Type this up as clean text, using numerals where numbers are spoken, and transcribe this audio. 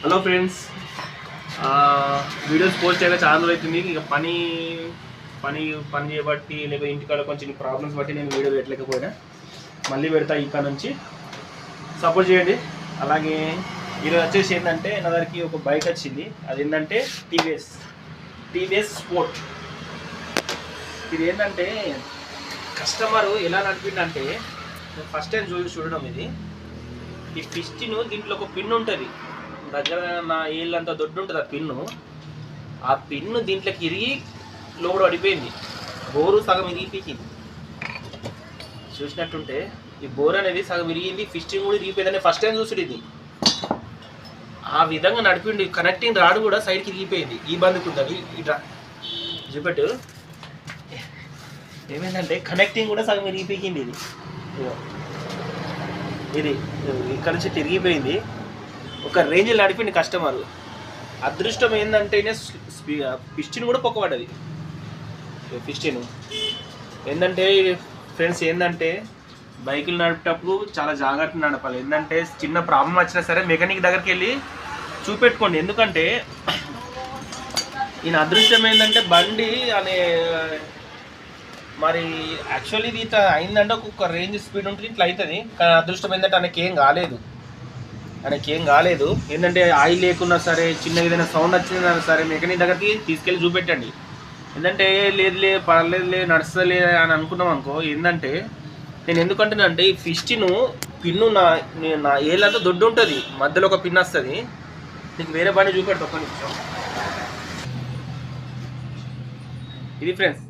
Hello friends, videos post చేయగా చాలా రోజులు అవుతుంది. ఇక పని పని పని చేయబట్టి లేకపోతే ఇంటికాడ కొంచెం ప్రాబ్లమ్స్ బట్టి నేను వీడియో పెట్టలేకపోయినా మళ్ళీ పెడతా. ఇక్కడ నుంచి సపోర్ట్ చేయండి. అలాగే ఈరోజు వచ్చేసి ఏంటంటే నా దగ్గరికి ఒక బైక్ వచ్చింది. అది ఏంటంటే టీవీఎస్ స్పోర్ట్. ఇది ఏంటంటే కస్టమరు ఎలా నడిపిందంటే ఫస్ట్ టైం చూడడం ఇది. ఈ పిస్టిన్ దీంట్లో ఒక పిన్ ఉంటుంది, దగ్గర నా ఏళ్ళంతా దొడ్డు ఉంటుంది. ఆ పిన్ను దీంట్లోకి ఇరిగి లోపల పడిపోయింది. బోరు సగం ఇరిగిపోయింది. చూసినట్టుంటే ఈ బోర్ అనేది సగం ఇరిగింది, పిస్టిన్ కూడా ఇరిగిపోయిందని ఫస్ట్ టైం చూసుడు ఇది. ఆ విధంగా నడిపిండి. కనెక్టింగ్ రాడ్ కూడా సైడ్కి ఇరిగిపోయింది. ఈ బందుకుంటుంది ఇట్లా చూపెట్టు. ఏమైందంటే కనెక్టింగ్ కూడా సగం ఇరిగిపోయింది. ఇది ఇక్కడ నుంచి తిరిగిపోయింది. ఒక రేంజ్లో నడిపిండి కస్టమరు. అదృష్టం ఏంటంటేనే పిస్టిన్ కూడా పొక్కబడ్డది. పిస్టిన్ ఏంటంటే ఫ్రెండ్స్, ఏంటంటే బైకులు నడిపేటప్పుడు చాలా జాగ్రత్తగా నడపాలి. ఏంటంటే చిన్న ప్రాబ్లం వచ్చినా సరే మెకానిక్ దగ్గరికి వెళ్ళి చూపెట్టుకోండి. ఎందుకంటే ఈయన అదృష్టం ఏంటంటే బండి అనే మరి యాక్చువల్లీ ఇది ఇట్లా అయిందంటే ఒక్కొక్క రేంజ్ స్పీడ్ ఉంటుంది, ఇట్లా అవుతుంది. కానీ అదృష్టం ఏంటంటే ఆయనకి ఏం కాలేదు. ఏంటంటే ఆయిల్ లేకున్నా సరే, చిన్న ఏదైనా సౌండ్ వచ్చినా సరే మెకానిక్ దగ్గరికి తీసుకెళ్ళి చూపెట్టండి. ఏంటంటే లేదులే పర్లేదులే నడుస్తలే అని అనుకున్నాం అనుకో. ఏంటంటే నేను ఎందుకంటున్నానంటే ఈ పిన్ను నా ఏళ్ళంతా దొడ్డు ఉంటుంది, మధ్యలో ఒక పిన్ వస్తుంది. నీకు వేరే బండి చూపెడతా ఒక్క నిమిషం. ఇది ఫ్రెండ్స్,